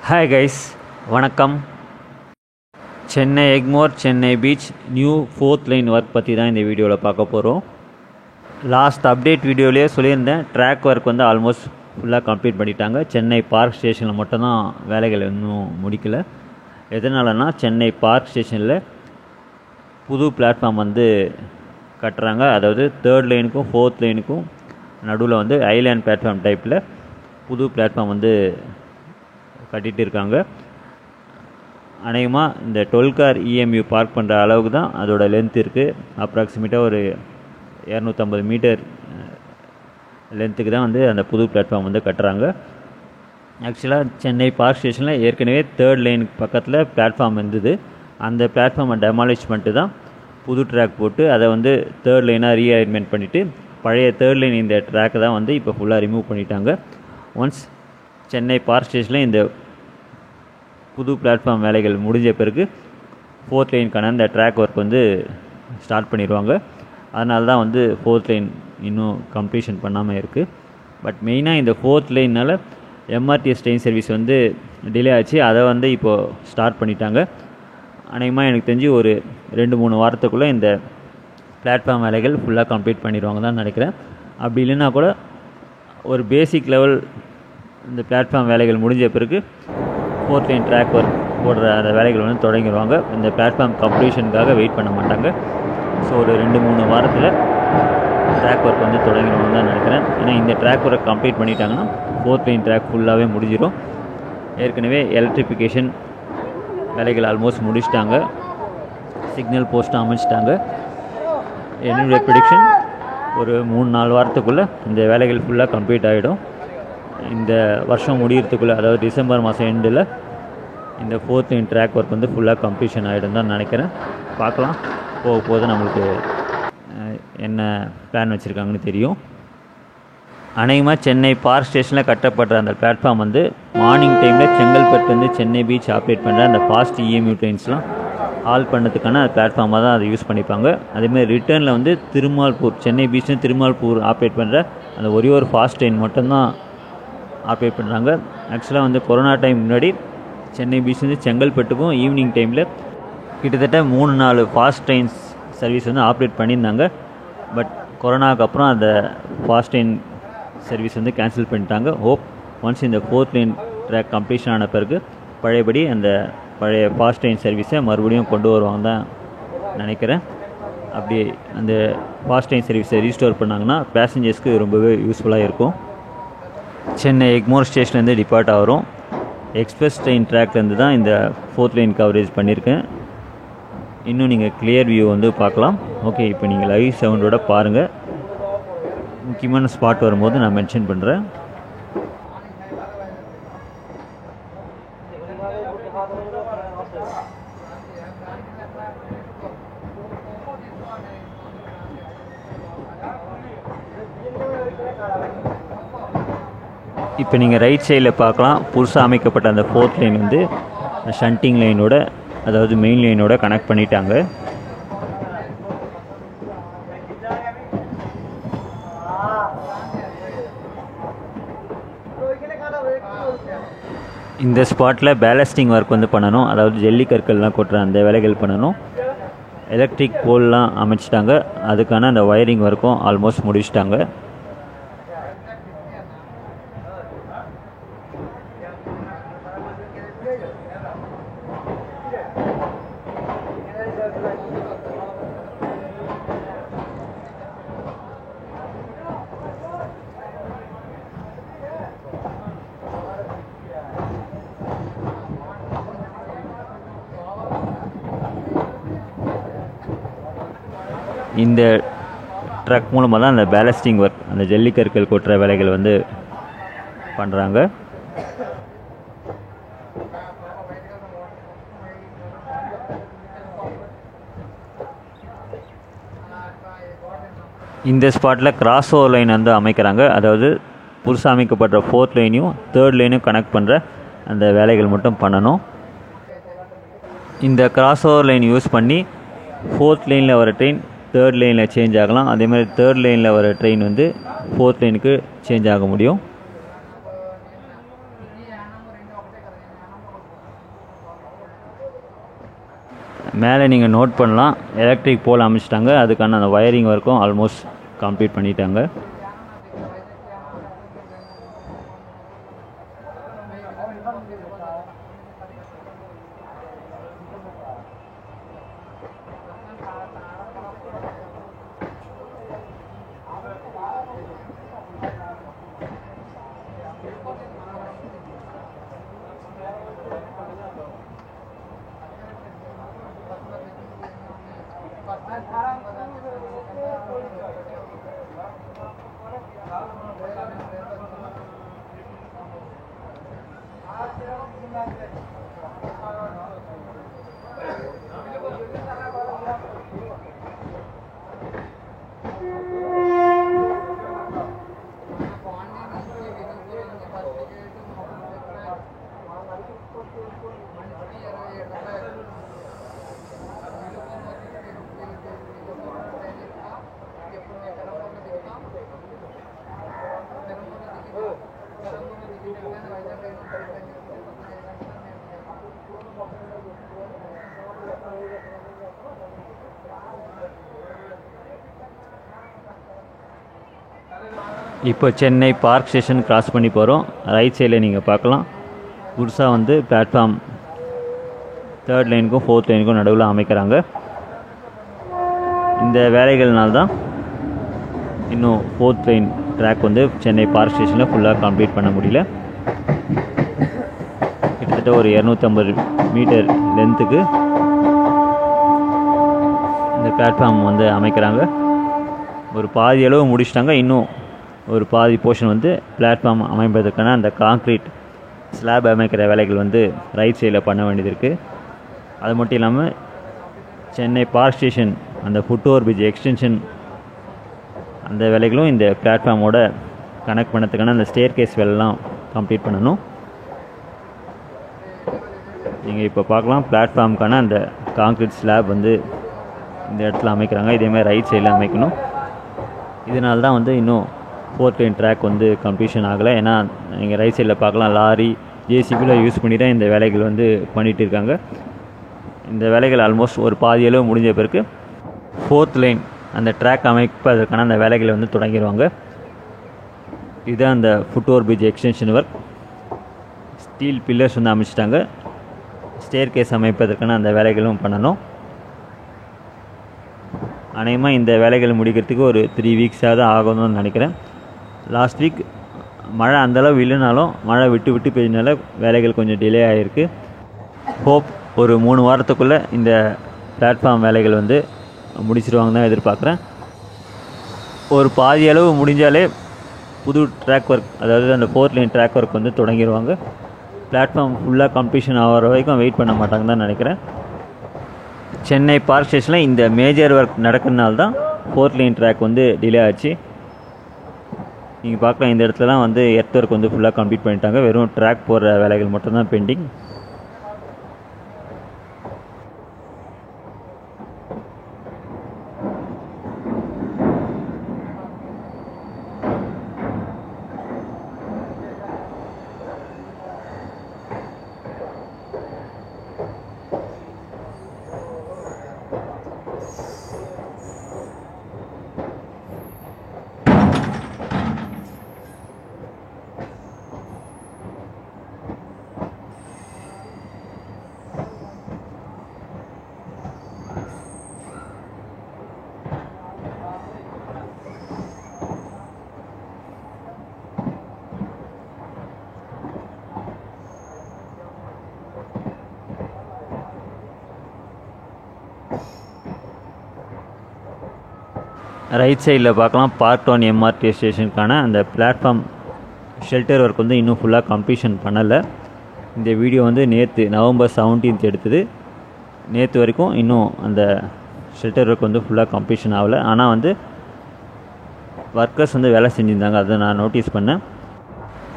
Hi guys, வணக்கம். Chennai Egmore Chennai beach new 4th line work பற்றி தான் இந்த வீடியோவில் பார்க்க போகிறோம். லாஸ்ட் அப்டேட் வீடியோலேயே சொல்லியிருந்தேன், ட்ராக் ஒர்க் வந்து ஆல்மோஸ்ட் ஃபுல்லாக கம்ப்ளீட் பண்ணிட்டாங்க. சென்னை பார்க் ஸ்டேஷனில் மட்டும்தான் வேலைகள் இன்னும் முடிக்கலை. எதனாலனா சென்னை பார்க் ஸ்டேஷனில் புது பிளாட்ஃபார்ம் வந்து கட்டுறாங்க. அதாவது 3rd லைனுக்கும் 4th லைனுக்கும் நடுவில் வந்து ஐலேண்ட் பிளாட்ஃபார்ம் டைப்பில் புது பிளாட்ஃபார்ம் வந்து கட்டிகிட்டு இருக்காங்க. அநேகமாக இந்த 12 கார் இஎம்யூ பார்க் பண்ணுற அளவுக்கு தான் அதோட லென்த் இருக்குது. அப்ராக்சிமேட்டாக ஒரு 250 மீட்டர் லென்த்துக்கு தான் வந்து அந்த புது பிளாட்ஃபார்ம் வந்து கட்டுறாங்க. ஆக்சுவலாக சென்னை பார்க் ஸ்டேஷனில் ஏற்கனவே 3rd லைனுக்கு பக்கத்தில் பிளாட்ஃபார்ம் இருந்தது. அந்த பிளாட்ஃபார்மை டெமாலிஷ் பண்ணிட்டு தான் புது ட்ராக் போட்டு அதை வந்து 3rd லைனாக ரீஅரேஞ்ச்மெண்ட் பண்ணிவிட்டு பழைய 3rd லைன் இந்த ட்ராக்கை தான் வந்து இப்போ ஃபுல்லாக ரிமூவ் பண்ணிட்டாங்க. ஒன்ஸ் சென்னை பார்க் ஸ்டேஷனில் இந்த புது பிளாட்ஃபார்ம் வேலைகள் முடிஞ்ச பிறகு 4th லைனுக்கான இந்த ட்ராக் ஒர்க் வந்து ஸ்டார்ட் பண்ணிடுவாங்க. அதனால தான் வந்து 4th லைன் இன்னும் கம்ப்ளீஷன் பண்ணாமல் இருக்குது. பட் மெயினாக இந்த 4th லைனால் எம்ஆர்டிஎஸ் ட்ரெயின் சர்வீஸ் வந்து டிலே ஆச்சு. அதை வந்து இப்போது ஸ்டார்ட் பண்ணிட்டாங்க. அநேகமாக எனக்கு தெரிஞ்சு ஒரு 2-3 வாரத்துக்குள்ளே இந்த பிளாட்ஃபார்ம் வேலைகள் ஃபுல்லாக கம்ப்ளீட் பண்ணிடுவாங்க தான் நினைக்கிறேன். அப்படி இல்லைன்னா கூட ஒரு பேசிக் லெவல் இந்த பிளாட்ஃபார்ம் வேலைகள் முடிஞ்ச பிறகு 4th லைன் ட்ராக் ஒர்க் போடுற அந்த வேலைகள் வந்து தொடங்கிடுவாங்க. இந்த பிளாட்ஃபார்ம் கம்ப்ளீஷனுக்காக வெயிட் பண்ண மாட்டாங்க. ஸோ ஒரு 2-3 வாரத்தில் ட்ராக் ஒர்க் வந்து தொடங்கிடுவாங்க தான் நினைக்கிறேன். ஏன்னா இந்த ட்ராக் ஒர்க் கம்ப்ளீட் பண்ணிட்டாங்கன்னா 4th லைன் ட்ராக் ஃபுல்லாகவே முடிஞ்சிடும். ஏற்கனவே எலக்ட்ரிஃபிகேஷன் வேலைகள் ஆல்மோஸ்ட் முடிச்சிட்டாங்க. சிக்னல் போஸ்ட்டு அமைச்சிட்டாங்க. என்னுடைய ப்ரெடிக்ஷன் ஒரு 3-4 வாரத்துக்குள்ளே இந்த வேலைகள் ஃபுல்லாக கம்ப்ளீட் ஆகிடும். இந்த வருஷம் முடிகிறதுக்குள்ளே, அதாவது டிசம்பர் மாதம் எண்டில் இந்த 4th லைன் ட்ராக் ஒர்க் வந்து ஃபுல்லாக கம்ப்ளீஷன் ஆகிடும் தான் நினைக்கிறேன். பார்க்கலாம், போக நமக்கு என்ன பிளான் வச்சுருக்காங்கன்னு தெரியும். அநேகமாக சென்னை பார்க் ஸ்டேஷனில் கட்டப்படுற அந்த பிளாட்ஃபார்ம் வந்து மார்னிங் டைமில் செங்கல்பட்டு வந்து சென்னை பீச் ஆப்ரேட் பண்ணுற அந்த ஃபாஸ்ட் இஎம்யூ ட்ரெயின்ஸ்லாம் ஆல் பண்ணதுக்கான பிளாட்ஃபார்மாக தான் அதை யூஸ் பண்ணிப்பாங்க. அதேமாதிரி ரிட்டர்னில் வந்து திருமால்பூர், சென்னை பீச்னு திருமால்பூர் ஆப்ரேட் பண்ணுற அந்த ஒரே ஒரு ஃபாஸ்ட் ட்ரெயின் மட்டும்தான் ஆப்ரேட் பண்ணுறாங்க. ஆக்சுவலாக வந்து கொரோனா டைம் முன்னாடி சென்னை பீச் வந்து செங்கல்பட்டுக்கும் ஈவினிங் டைமில் கிட்டத்தட்ட 3-4 ஃபாஸ்ட் ட்ரெயின்ஸ் சர்வீஸ் வந்து ஆப்ரேட் பண்ணியிருந்தாங்க. பட் கொரோனாவுக்கு அப்புறம் அந்த ஃபாஸ்ட் ட்ரெயின் சர்வீஸ் வந்து கேன்சல் பண்ணிட்டாங்க. ஹோப் ஒன்ஸ் இந்த 4th லைன் ட்ராக் கம்ப்ளீஷன் ஆன பிறகு பழையபடி அந்த பழைய ஃபாஸ்ட் ட்ரெயின் சர்வீஸை மறுபடியும் கொண்டு வருவாங்க தான் நினைக்கிறேன். அப்படி அந்த ஃபாஸ்ட் ட்ரெயின் சர்வீஸை ரீஸ்டோர் பண்ணாங்கன்னா பேசஞ்சர்ஸ்க்கு ரொம்பவே யூஸ்ஃபுல்லாக இருக்கும். சென்னை எக்மோர் ஸ்டேஷன்லேருந்து டிபார்ட் ஆகிறோம். எக்ஸ்பிரஸ் ட்ரெயின் ட்ராக்லேருந்து தான் இந்த 4th லைன் கவரேஜ் பண்ணியிருக்கேன். இன்னும் நீங்கள் கிளியர் வியூ வந்து பார்க்கலாம். ஓகே, இப்போ நீங்கள் லைவ் சவுண்டோட பாருங்கள். முக்கியமான ஸ்பாட் வரும்போது நான் மென்ஷன் பண்ணுறேன். இப்போ நீங்கள் ரைட் சைடில் பார்க்கலாம், புதுசாக அமைக்கப்பட்ட அந்த 4th லைன் வந்து ஷண்டிங் லைனோட, அதாவது மெயின் லைனோட கனெக்ட் பண்ணிட்டாங்க. இந்த ஸ்பாட்டில் பேலஸ்டிங் ஒர்க் வந்து பண்ணணும். அதாவது ஜல்லிக்கற்கள்லாம் கொட்டுற அந்த வேலைகள் பண்ணணும். எலக்ட்ரிக் போல்லாம் அமைச்சிட்டாங்க. அதுக்கான அந்த வயரிங் ஒர்க்கும் ஆல்மோஸ்ட் முடிச்சிட்டாங்க. இந்த ட்ரக் மூலமாக தான் அந்த பேலஸ்டிங் ஒர்க், அந்த ஜல்லிக்கற்கள் கொட்டுற வேலைகள் வந்து பண்ணுறாங்க. இந்த ஸ்பாட்டில் கிராஸ் ஓவர் லைன் வந்து அமைக்கிறாங்க. அதாவது புதுசாக அமைக்கப்பட்ட 4th லைனையும் 3rd லைனையும் கனெக்ட் பண்ணுற அந்த வேலைகள் மட்டும் பண்ணணும். இந்த கிராஸ் ஓவர் லைன் யூஸ் பண்ணி 4th லைனில் வர ட்ரெயின் 3rd லைனில் சேஞ்ச் ஆகலாம். அதேமாதிரி 3rd லைனில் வர ட்ரெயின் வந்து 4th லைனுக்கு சேஞ்ச் ஆக முடியும். மேலே நீங்கள் நோட் பண்ணலாம், எலக்ட்ரிக் போல் அமைச்சிட்டாங்க. அதுக்கான அந்த ஒயரிங் ஒர்க்கும் ஆல்மோஸ்ட் கம்ப்ளீட் பண்ணிட்டாங்க. இப்போ சென்னை பார்க் ஸ்டேஷன் கிராஸ் பண்ணி போகிறோம். ரைட் சைடில் நீங்கள் பார்க்கலாம், புதுசாக வந்து பிளாட்ஃபார்ம் 3rd லைனுக்கும் 4th லைனுக்கும் நடுவில் அமைக்கிறாங்க. இந்த வேலைகள்னால்தான் இன்னும் 4th லைன் ட்ராக் வந்து சென்னை பார்க் ஸ்டேஷனில் ஃபுல்லாக கம்ப்ளீட் பண்ண முடியல. கிட்டத்தட்ட ஒரு 250 மீட்டர் லென்த்துக்கு இந்த பிளாட்ஃபார்ம் வந்து அமைக்கிறாங்க. ஒரு பாதி அளவு முடிச்சிட்டாங்க. இன்னும் ஒரு பாதி போர்ஷன் வந்து பிளாட்ஃபார்ம் அமைப்பதற்கான அந்த காங்க்ரீட் ஸ்லாப் அமைக்கிற வேலைகள் வந்து ரைட் சைடில் பண்ண வேண்டியது இருக்குது. அது மட்டும் இல்லாமல் சென்னை பார்க் ஸ்டேஷன் அந்த ஃபுட்ஓவர் பிரிட்ஜ் எக்ஸ்டென்ஷன் அந்த வேலைகளும் இந்த பிளாட்ஃபார்மோட கனெக்ட் பண்ணதுக்கான அந்த ஸ்டேர் கேஸ் வேலைலாம் கம்ப்ளீட் பண்ணணும். நீங்கள் இப்போ பார்க்கலாம், பிளாட்ஃபார்முக்கான அந்த காங்க்ரீட் ஸ்லாப் வந்து இந்த இடத்துல அமைக்கிறாங்க. இதேமாதிரி ரைட் சைடில் அமைக்கணும். இதனால தான் வந்து இன்னும் 4th லைன் ட்ராக் வந்து கம்ப்ளீஷன் ஆகலை. ஏன்னா நீங்கள் ரைட் சைடில் பார்க்கலாம், லாரி ஜேசிபியில் யூஸ் பண்ணி தான் இந்த வேலைகள் வந்து பண்ணிகிட்டு இருக்காங்க. இந்த வேலைகள் ஆல்மோஸ்ட் ஒரு பாதி அளவு முடிஞ்ச பிறகு 4th லைன் அந்த ட்ராக் அமைப்பதற்கான அந்த வேலைகளை வந்து தொடங்கிடுவாங்க. இதுதான் அந்த foot over bridge extension work. Steel pillars வந்து அமைச்சிட்டாங்க. ஸ்டேர் கேஸ் அமைப்பதற்கான அந்த வேலைகளும் பண்ணணும். அநேகமாக இந்த வேலைகள் முடிக்கிறதுக்கு ஒரு 3 வீக்ஸாக தான் ஆகணும்னு நினைக்கிறேன். லாஸ்ட் வீக் மழை அந்தளவு இல்லைனாலும் மழை விட்டு விட்டு பெய்யனால வேலைகள் கொஞ்சம் டிலே ஆகிருக்கு. ஹோப் ஒரு 3 வாரத்துக்குள்ளே இந்த பிளாட்ஃபார்ம் வேலைகள் வந்து முடிச்சிருவாங்க தான் எதிர்பார்க்குறேன். ஒரு பாதி அளவு முடிஞ்சாலே புது ட்ராக் ஒர்க், அதாவது அந்த 4th லைன் ட்ராக் ஒர்க் வந்து தொடங்கிடுவாங்க. பிளாட்ஃபார்ம் ஃபுல்லாக கம்ப்ளீஷன் ஆகிற வரைக்கும் வெயிட் பண்ண மாட்டாங்க தான் நினைக்கிறேன். சென்னை பார்க் ஸ்டேஷனில் இந்த மேஜர் ஒர்க் நடக்கிறதுனால தான் 4th லைன் ட்ராக் வந்து டிலே ஆச்சு. நீங்கள் பார்க்கலாம், இந்த இடத்துலலாம் வந்து எர்த் ஒர்க் வந்து ஃபுல்லாக கம்ப்ளீட் பண்ணிட்டாங்க. வெறும் ட்ராக் போடுற வேலைகள் மட்டும்தான் பெண்டிங். ரைட் சைடில் பார்க்கலாம், பார்ட் 1 எம்ஆர்டி ஸ்டேஷனுக்கான அந்த பிளாட்ஃபார்ம் ஷெல்டர் ஒர்க் வந்து இன்னும் ஃபுல்லாக கம்ப்ளீஷன் பண்ணலை. இந்த வீடியோ வந்து நேற்று நவம்பர் 17 எடுத்தது. நேற்று வரைக்கும் இன்னும் அந்த ஷெல்டர் ஒர்க் வந்து ஃபுல்லாக கம்ப்ளீஷன் ஆகலை. ஆனால் வந்து ஒர்க்கர்ஸ் வந்து வேலை செஞ்சுருந்தாங்க, அதை நான் நோட்டீஸ் பண்ணேன்.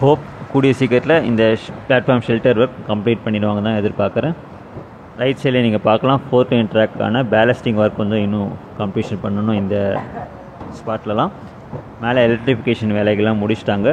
ஹோப் கூடிய சீக்கிரத்தில் இந்த பிளாட்ஃபார்ம் ஷெல்டர் ஒர்க் கம்ப்ளீட் பண்ணிடுவாங்க தான் எதிர்பார்க்குறேன். ரைட் சைடில் நீங்கள் பார்க்கலாம், 4th லைன் ட்ராக்கான பேலஸ்டிங் ஒர்க் வந்து இன்னும் கம்ப்ளீஷன் பண்ணணும். இந்த ஸ்பாட்லலாம் மேலே எலக்ட்ரிஃபிகேஷன் வேலைகள்லாம் முடிச்சிட்டாங்க.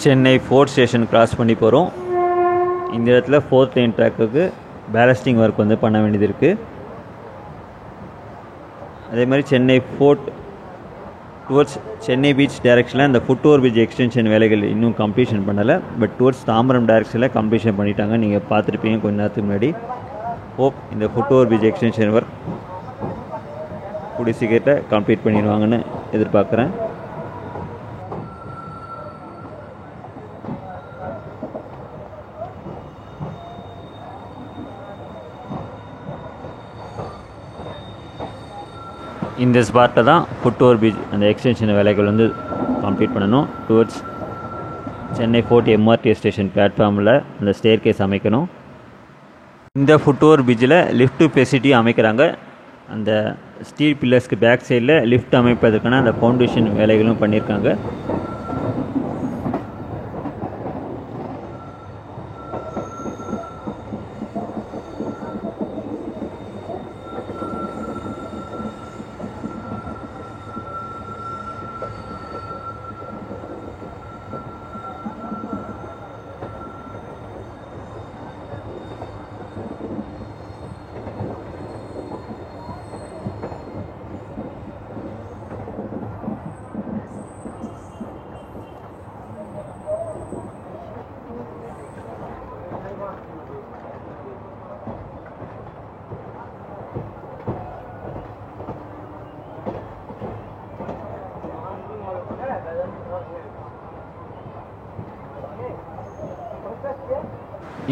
சென்னை ஃபோர்த் ஸ்டேஷன் கிராஸ் பண்ணி போகிறோம். இந்த இடத்துல 4th லைன் ட்ராக்குக்கு பேலஸ்டிங் ஒர்க் வந்து பண்ண வேண்டியது இருக்குது. அதே மாதிரி Chennai fort towards Chennai beach டைரக்ஷனில் அந்த ஃபுட் ஓவர் பிரிட்ஜ் எக்ஸ்டென்ஷன் வேலைகள் இன்னும் கம்ப்ளீஷன் பண்ணலை. பட் டுவர்ட்ஸ் தாம்பரம் டைரக்ஷனில் கம்ப்ளீஷன் பண்ணிட்டாங்க. நீங்கள் பார்த்துருப்பீங்க கொஞ்ச நேரத்துக்கு முன்னாடி. ஹோப் இந்த foot over bridge extension work கூடிய சீக்கிரத்தில் கம்ப்ளீட் பண்ணிடுவாங்கன்னு எதிர்பார்க்குறேன். இந்த ஸ்பாட்டில் தான் ஃபுட் ஓவர் பிரிட்ஜ் அந்த எக்ஸ்டென்ஷன் வேலைகள் வந்து கம்ப்ளீட் பண்ணணும். Towards Chennai fort MRT station பிளாட்ஃபார்மில் அந்த ஸ்டேர் கேஸ் அமைக்கணும். இந்த ஃபுட் ஓவர் பிரிட்ஜில் லிஃப்ட் ஃபெசிலிட்டி அமைக்கிறாங்க. அந்த ஸ்டீல் பில்லர்ஸ்க்கு பேக் சைடில் லிஃப்ட் அமைப்பதற்கான அந்த ஃபவுண்டேஷன் வேலைகளும் பண்ணியிருக்காங்க.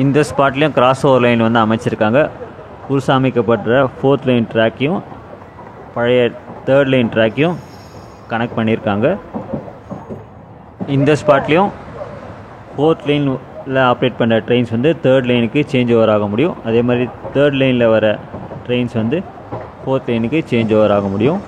இந்த ஸ்பாட்லேயும் கிராஸ் ஓவர் லைன் வந்து அமைச்சிருக்காங்க. புதுசாக அமைக்கப்படுற 4th லைன் ட்ராக்கையும் பழைய 3rd லைன் ட்ராக்கையும் கனெக்ட் பண்ணியிருக்காங்க. இந்த ஸ்பாட்லேயும் 4th லைனில் ஆப்ரேட் பண்ணுற ட்ரெயின்ஸ் வந்து 3rd லைனுக்கு சேஞ்ச் ஓவர் ஆக முடியும். அதே மாதிரி 3rd லைனில் வர ட்ரெயின்ஸ் வந்து 4th லைனுக்கு சேஞ்ச் ஓவர் ஆக முடியும்.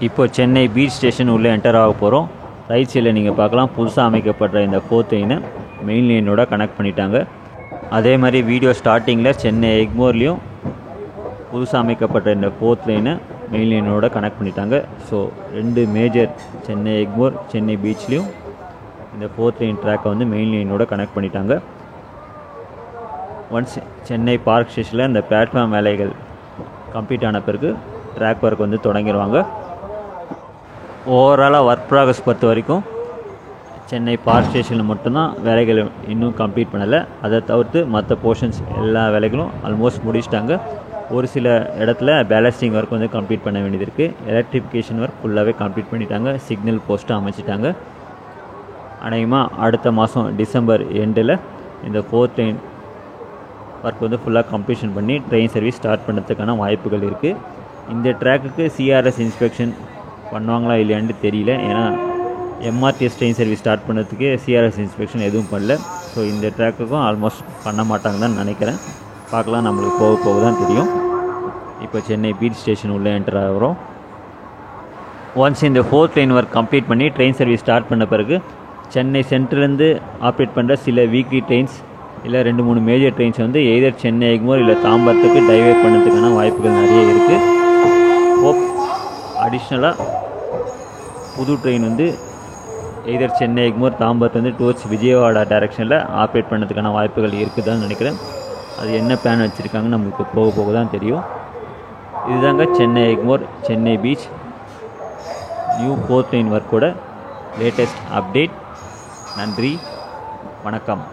இப்போ சென்னை பீச் ஸ்டேஷன் உள்ளே என்டர் ஆக போகிறோம். ரைட் சைடில் நீங்கள் பார்க்கலாம், புதுசாக அமைக்கப்படுற இந்த 4th லைனை மெயின் லைனோட கனெக்ட் பண்ணிட்டாங்க. அதே மாதிரி வீடியோ ஸ்டார்டிங்கில் சென்னை எக்மோர்லேயும் புதுசாக அமைக்கப்பட்ட இந்த 4th லைனை மெயின் லைனோட கனெக்ட் பண்ணிட்டாங்க. ஸோ 2 மேஜர் சென்னை எக்மோர் சென்னை பீச்லேயும் இந்த 4th லைன் ட்ராக்கை வந்து மெயின் லைனோட கனெக்ட் பண்ணிட்டாங்க. ஒன்ஸ் சென்னை பார்க் ஸ்டேஷனில் இந்த பிளாட்ஃபார்ம் வேலைகள் கம்ப்ளீட் ஆன பிறகு ட்ராக் ஒர்க் வந்து தொடங்கிடுவாங்க. ஓவராலாக ஒர்க் ப்ராக்ரஸ் பொறுத்த வரைக்கும் சென்னை பார்க் ஸ்டேஷனில் மட்டும்தான் வேலைகள் இன்னும் கம்ப்ளீட் பண்ணலை. அதை தவிர்த்து மற்ற போர்ஷன்ஸ் எல்லா வேலைகளும் ஆல்மோஸ்ட் முடிச்சிட்டாங்க. ஒரு சில இடத்துல பேலஸ்டிங் ஒர்க் வந்து கம்ப்ளீட் பண்ண வேண்டியது இருக்குது. எலக்ட்ரிஃபிகேஷன் ஒர்க் ஃபுல்லாகவே கம்ப்ளீட் பண்ணிட்டாங்க. சிக்னல் போஸ்ட்டை அமைச்சிட்டாங்க. அநேகமாக அடுத்த மாதம் டிசம்பர் எண்டில் இந்த 4th லைன் ஒர்க் வந்து ஃபுல்லாக கம்ப்ளீஷன் பண்ணி ட்ரெயின் சர்வீஸ் ஸ்டார்ட் பண்ணுறதுக்கான வாய்ப்புகள் இருக்குது. இந்த ட்ராக்குக்கு சிஆர்எஸ் இன்ஸ்பெக்ஷன் பண்ணுவாங்களா இல்லையான்னு தெரியல. ஏன்னா எம்ஆர்டிஎஸ் ட்ரெயின் சர்வீஸ் ஸ்டார்ட் பண்ணுறதுக்கு சிஆர்எஸ் இன்ஸ்பெக்ஷன் எதுவும் பண்ணல. ஸோ இந்த ட்ராக்குக்கும் ஆல்மோஸ்ட் பண்ண மாட்டாங்க தான் நினைக்கிறேன். பார்க்கலாம், நம்மளுக்கு போக போக தான் தெரியும். இப்போ சென்னை பீச் ஸ்டேஷன் உள்ளே என்டர் ஆகிறோம். ஒன்ஸ் இந்த 4th லைன் ஒர்க் கம்ப்ளீட் பண்ணி ட்ரெயின் சர்வீஸ் ஸ்டார்ட் பண்ண பிறகு சென்னை சென்ட்ரலேருந்து ஆப்ரேட் பண்ணுற சில வீக்லி ட்ரெயின்ஸ் இல்லை 2-3 மேஜர் ட்ரெயின்ஸ் வந்து எய்தர் சென்னை எக்மோர் இல்லை தாம்பரத்துக்கு டைவர்ட் பண்ணுறதுக்கான வாய்ப்புகள் நிறைய இருக்குது. ஹோப் அடிஷ்னலாக புது ட்ரெயின் வந்து எய்தர் சென்னை எக்மோர் தாம்பரத்து வந்து டுவர்ட்ஸ் விஜயவாடா டைரெக்ஷனில் ஆப்ரேட் பண்ணுறதுக்கான வாய்ப்புகள் இருக்குதான்னு நினைக்கிறேன். அது என்ன பிளான் வச்சுருக்காங்கன்னு நம்மளுக்கு போக போக தான் தெரியும். இதுதாங்க Chennai Egmore Chennai beach new 4th train ஒர்க்கோட லேட்டஸ்ட் அப்டேட். நன்றி, வணக்கம்.